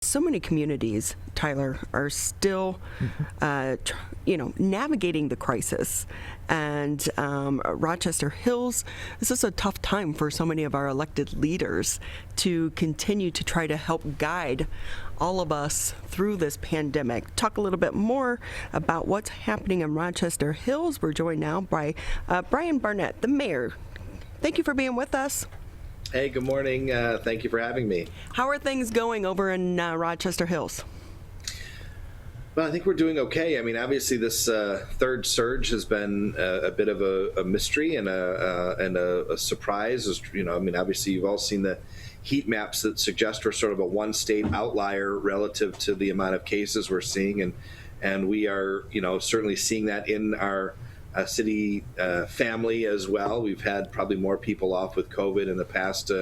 So many communities, Tyler, are still, navigating the crisis. And Rochester Hills, this is a tough time for so many of our elected leaders to continue to try to help guide all of us through this pandemic. Talk a little bit more about what's happening in Rochester Hills. We're joined now by Bryan Barnett, the mayor. Thank you for being with us. Hey, good morning. Thank you for having me. How are things going over in Rochester Hills? Well, I think we're doing okay. I mean, obviously, this third surge has been a bit of a mystery and a surprise. Obviously, you've all seen the heat maps that suggest we're sort of a one-state outlier relative to the amount of cases we're seeing, and we are, certainly seeing that in our city family as well. We've had probably more people off with COVID in the past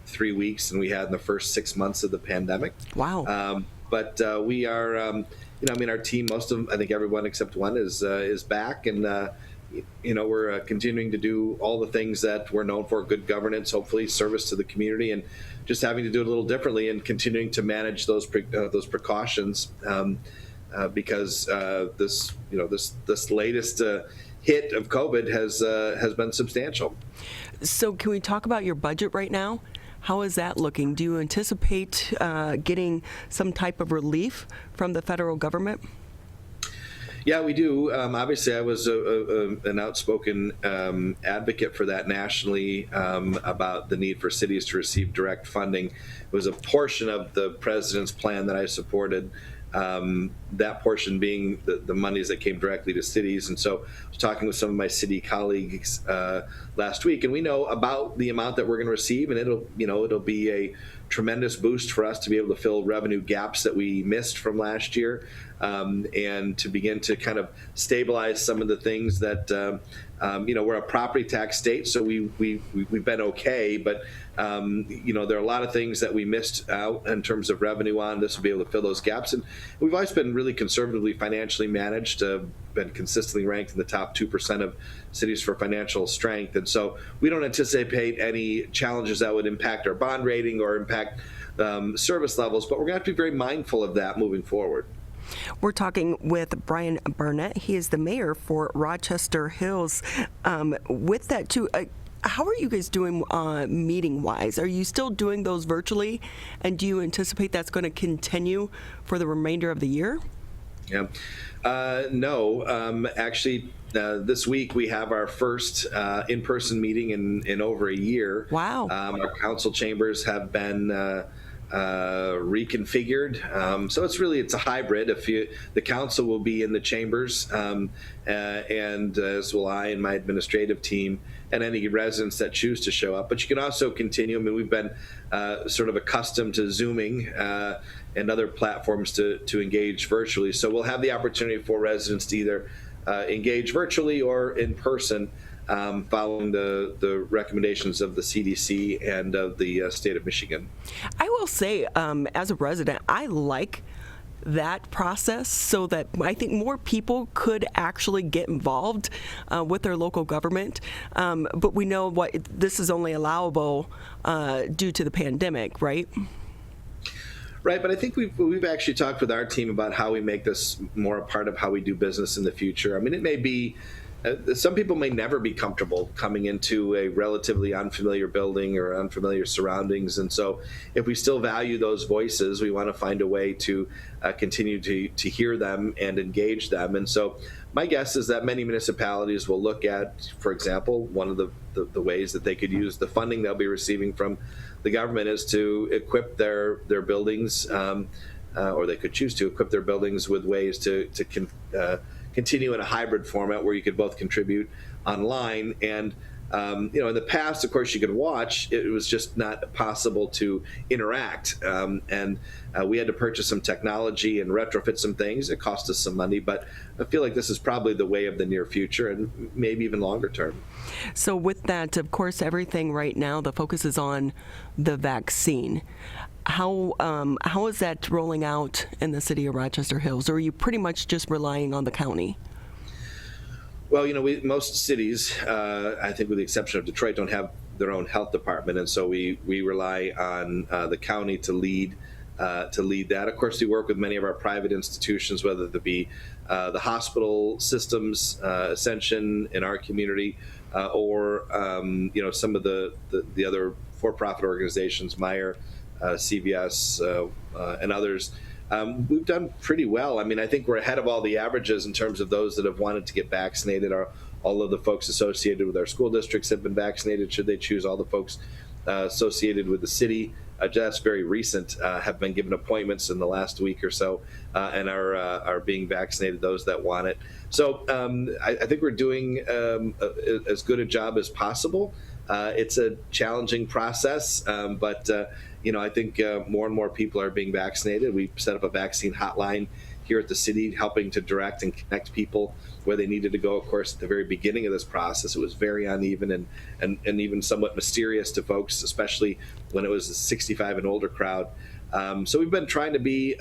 3 weeks than we had in the first 6 months of the pandemic. Wow. But we are, our team, most of them, I think everyone except one is back, and we're continuing to do all the things that we're known for: good governance, hopefully service to the community, and just having to do it a little differently and continuing to manage those precautions. Because this latest hit of COVID has been substantial. So can we talk about your budget right now? How is that looking? Do you anticipate getting some type of relief from the federal government? Yeah, we do. Obviously, I was an outspoken advocate for that nationally, about the need for cities to receive direct funding. It was a portion of the president's plan that I supported. That portion being the monies that came directly to cities. And so I was talking with some of my city colleagues last week, and we know about the amount that we're going to receive, and it'll be a tremendous boost for us to be able to fill revenue gaps that we missed from last year, and to begin to kind of stabilize some of the things that we're a property tax state, so we've been okay, but there are a lot of things that we missed out in terms of revenue on. This will be able to fill those gaps, and we've always been really conservatively financially managed, been consistently ranked in the top 2% of cities for financial strength, and so we don't anticipate any challenges that would impact our bond rating or impact service levels, but we're going to have to be very mindful of that moving forward. We're talking with Bryan Barnett. He is the mayor for Rochester Hills. With that, too, how are you guys doing meeting-wise? Are you still doing those virtually? And do you anticipate that's going to continue for the remainder of the year? Yeah. No. Actually, this week we have our first in-person meeting in over a year. Wow. Our council chambers have been reconfigured, so it's a hybrid. The council will be in the chambers, and as will I and my administrative team and any residents that choose to show up. But you can also continue. I mean, we've been sort of accustomed to Zooming and other platforms to engage virtually. So we'll have the opportunity for residents to either engage virtually or in person, following the recommendations of the CDC and of the state of Michigan. I will say, as a resident, I like that process so that I think more people could actually get involved with their local government. But we know this is only allowable due to the pandemic, right? Right, but I think we've actually talked with our team about how we make this more a part of how we do business in the future. I mean, it may be some people may never be comfortable coming into a relatively unfamiliar building or unfamiliar surroundings. And so if we still value those voices, we want to find a way to continue to hear them and engage them. And so my guess is that many municipalities will look at, for example, one of the ways that they could use the funding they'll be receiving from the government is to equip their buildings, or they could choose to equip their buildings with ways to continue in a hybrid format where you could both contribute online and in the past, of course, you could watch. It was just not possible to interact, and we had to purchase some technology and retrofit some things. It cost us some money, but I feel like this is probably the way of the near future and maybe even longer term. So with that, of course, everything right now, the focus is on the vaccine. How is that rolling out in the city of Rochester Hills, or are you pretty much just relying on the county? Well, most cities, I think with the exception of Detroit, don't have their own health department, and so we rely on the county to lead to lead that. Of course, we work with many of our private institutions, whether it be the hospital systems, Ascension in our community, or some of the other for-profit organizations, Meyer, CVS, and others. We've done pretty well. I mean, I think we're ahead of all the averages in terms of those that have wanted to get vaccinated. All of the folks associated with our school districts have been vaccinated, should they choose. All the folks associated with the city, just very recent, have been given appointments in the last week or so, and are being vaccinated, those that want it. So I think we're doing as good a job as possible. It's a challenging process, but I think more and more people are being vaccinated. We set up a vaccine hotline here at the city, helping to direct and connect people where they needed to go. Of course, at the very beginning of this process, it was very uneven and even somewhat mysterious to folks, especially when it was a 65 and older crowd. So we've been trying to be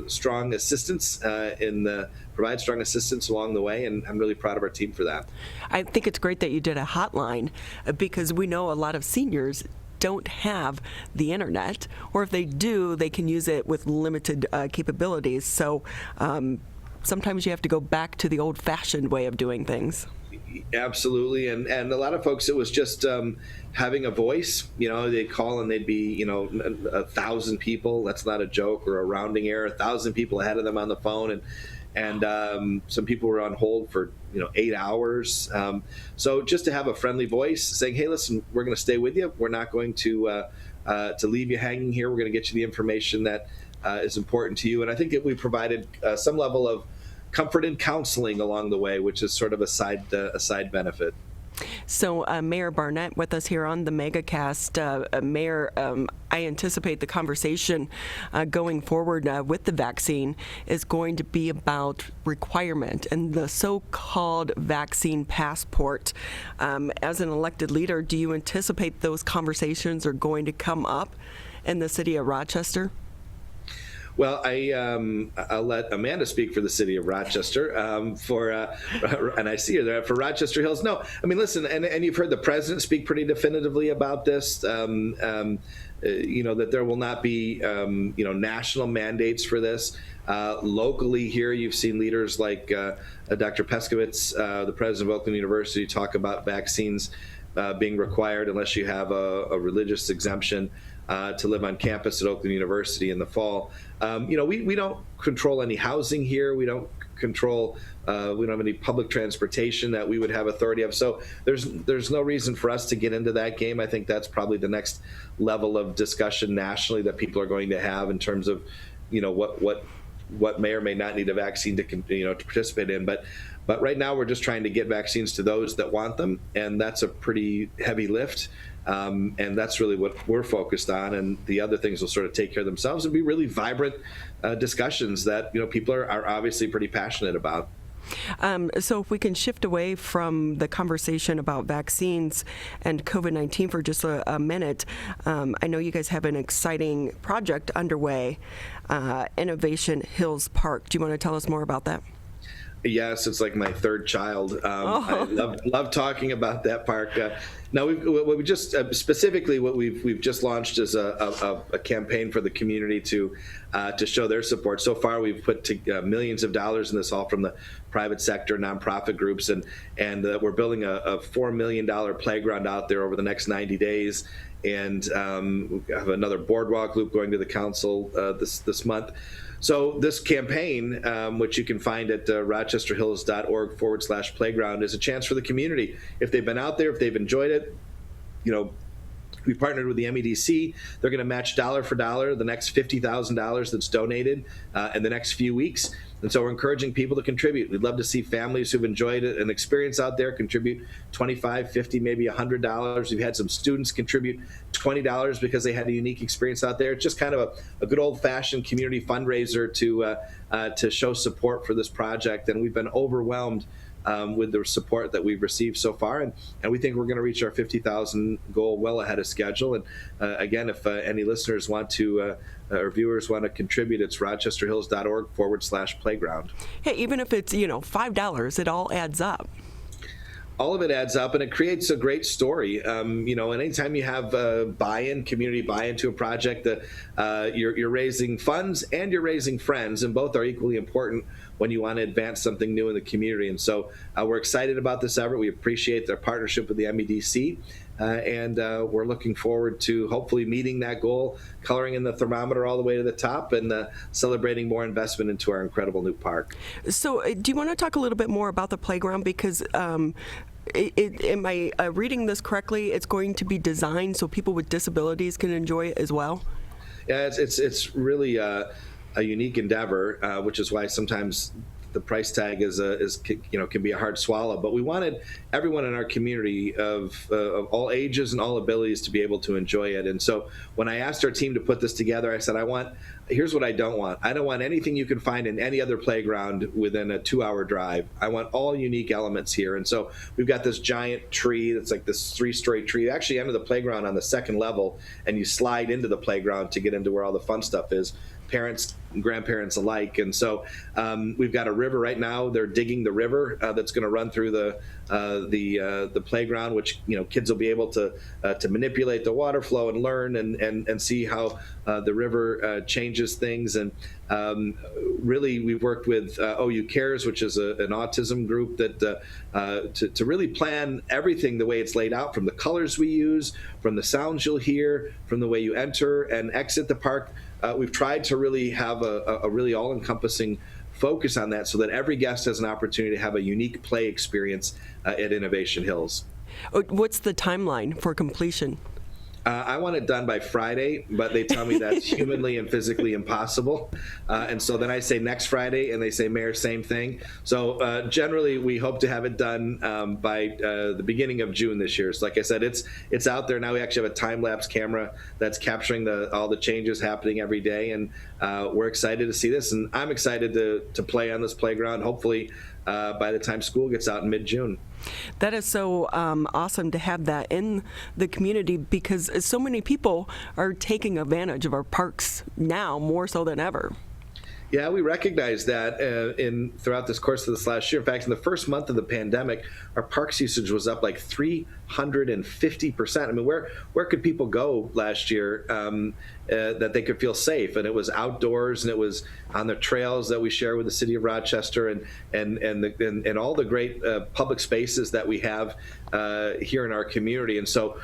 strong assistants provide strong assistance along the way, and I'm really proud of our team for that. I think it's great that you did a hotline because we know a lot of seniors don't have the internet, or if they do, they can use it with limited capabilities. So sometimes you have to go back to the old-fashioned way of doing things. Absolutely, and a lot of folks, it was just having a voice. They'd call and they'd be 1,000 people. That's not a joke or a rounding error. 1,000 people ahead of them on the phone, and some people were on hold for 8 hours. So just to have a friendly voice saying, "Hey, listen, we're going to stay with you. We're not going to leave you hanging here. We're going to get you the information that is important to you." And I think that we provided some level of comfort and counseling along the way, which is sort of a side benefit. So Mayor Barnett with us here on the MegaCast. Mayor, I anticipate the conversation going forward with the vaccine is going to be about requirement and the so-called vaccine passport. As an elected leader, do you anticipate those conversations are going to come up in the city of Rochester? Well, I'll let Amanda speak for the city of Rochester and I see her there for Rochester Hills. No, I mean, listen, and you've heard the president speak pretty definitively about this. That there will not be national mandates for this. Locally here, you've seen leaders like Dr. Peskovitz, the president of Oakland University, talk about vaccines being required unless you have a religious exemption to live on campus at Oakland University in the fall. We don't control any housing here. We don't control. We don't have any public transportation that we would have authority of. So there's no reason for us to get into that game. I think that's probably the next level of discussion nationally that people are going to have in terms of, what may or may not need a vaccine to participate in. But right now we're just trying to get vaccines to those that want them, and that's a pretty heavy lift. And that's really what we're focused on, and the other things will sort of take care of themselves and be really vibrant discussions that people are obviously pretty passionate about. So if we can shift away from the conversation about vaccines and COVID-19 for just a minute, I know you guys have an exciting project underway, Innovation Hills Park. Do you want to tell us more about that? Yes, it's like my third child. I love talking about that park. Now, what we just specifically what we've just launched is a campaign for the community to show their support. So far, we've put millions of dollars in this, all from the private sector, nonprofit groups, and we're building a $4 million playground out there over the next 90 days. And we have another boardwalk loop going to the council this month. So this campaign, which you can find at rochesterhills.org/playground, is a chance for the community. If they've been out there, if they've enjoyed it, we partnered with the MEDC. They're going to match dollar for dollar the next $50,000 that's donated in the next few weeks. And so we're encouraging people to contribute. We'd love to see families who've enjoyed it, an experience out there, contribute $25, $50, maybe $100. We've had some students contribute $20 because they had a unique experience out there. It's just kind of a good old-fashioned community fundraiser to show support for this project. And we've been overwhelmed with the support that we've received so far, and we think we're going to reach our 50,000 goal well ahead of schedule. And again, if any listeners want to or viewers want to contribute, it's rochesterhills.org/playground. Hey, even if it's $5, it all adds up. all of it adds up, and it creates a great story. And anytime you have buy-in, community buy-in to a project, that you're raising funds and you're raising friends, and both are equally important when you want to advance something new in the community. And so we're excited about this effort. We appreciate their partnership with the MEDC. And we're looking forward to hopefully meeting that goal, coloring in the thermometer all the way to the top, and celebrating more investment into our incredible new park. So do you want to talk a little bit more about the playground? Because am I reading this correctly? It's going to be designed so people with disabilities can enjoy it as well? Yeah, it's really a unique endeavor, which is why sometimes the price tag can be a hard swallow. But we wanted everyone in our community of all ages and all abilities to be able to enjoy it. And so when I asked our team to put this together, I said, here's what I don't want. I don't want anything you can find in any other playground within a 2-hour drive. I want all unique elements here. And so we've got this giant tree that's like this 3-story tree. You actually enter the playground on the second level, and you slide into the playground to get into where all the fun stuff is, parents and grandparents alike. And so we've got a river right now. They're digging the river that's going to run through the playground, which kids will be able to manipulate the water flow and learn and see how the river changes things. And really, we've worked with OU Cares, which is an autism group that to really plan everything the way it's laid out, from the colors we use, from the sounds you'll hear, from the way you enter and exit the park. We've tried to really have a really all-encompassing focus on that, so that every guest has an opportunity to have a unique play experience at Innovation Hills. What's the timeline for completion? I want it done by Friday, but they tell me that's humanly and physically impossible. And so then I say next Friday, and they say, Mayor, same thing. So generally, we hope to have it done by the beginning of June this year. So like I said, it's out there now. We actually have a time-lapse camera that's capturing all the changes happening every day, and we're excited to see this. And I'm excited to play on this playground, hopefully by the time school gets out in mid-June. That is so awesome to have that in the community, because so many people are taking advantage of our parks now more so than ever. Yeah, we recognize that throughout this course of this last year. In fact, in the first month of the pandemic, our parks usage was up like 350%. I mean, where could people go last year that they could feel safe? And it was outdoors, and it was on the trails that we share with the City of Rochester, and all the great public spaces that we have here in our community. And so,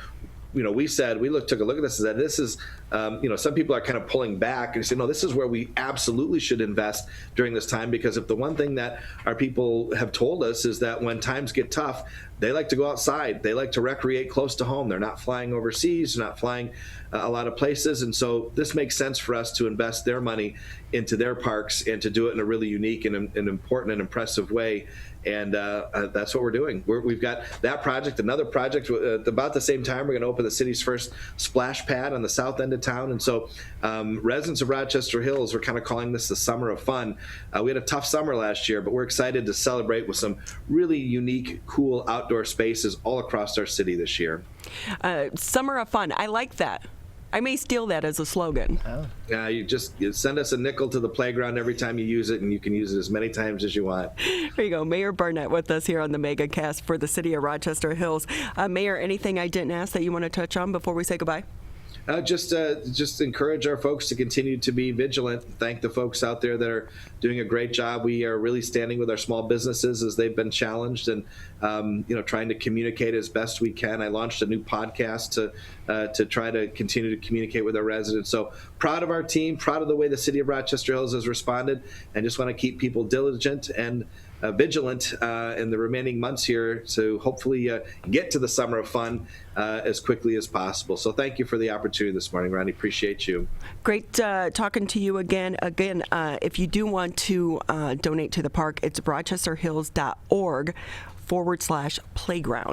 we took a look at this and said, this is, some people are kind of pulling back and say, no, this is where we absolutely should invest during this time, because if the one thing that our people have told us is that when times get tough, they like to go outside. They like to recreate close to home. They're not flying overseas. They're not flying a lot of places. And so this makes sense for us to invest their money into their parks and to do it in a really unique and an important and impressive way. And that's what we're doing. We've got that project, another project. About the same time, we're going to open the city's first splash pad on the south end of town. And so residents of Rochester Hills, we're kind of calling this the summer of fun. We had a tough summer last year, but we're excited to celebrate with some really unique, cool outdoor spaces all across our city this year. Summer of fun. I like that. I may steal that as a slogan. Oh. You send us a nickel to the playground every time you use it, and you can use it as many times as you want. There you go. Mayor Barnett with us here on the MegaCast for the City of Rochester Hills. Mayor, anything I didn't ask that you want to touch on before we say goodbye? Just encourage our folks to continue to be vigilant. Thank the folks out there that are doing a great job. We are really standing with our small businesses as they've been challenged, and trying to communicate as best we can. I launched a new podcast to try to continue to communicate with our residents. So proud of our team, proud of the way the City of Rochester Hills has responded, and just want to keep people diligent and vigilant in the remaining months here to hopefully get to the summer of fun as quickly as possible. So thank you for the opportunity this morning, Ronnie. Appreciate you. Great talking to you again. Again, if you do want to donate to the park, it's rochesterhills.org/playground.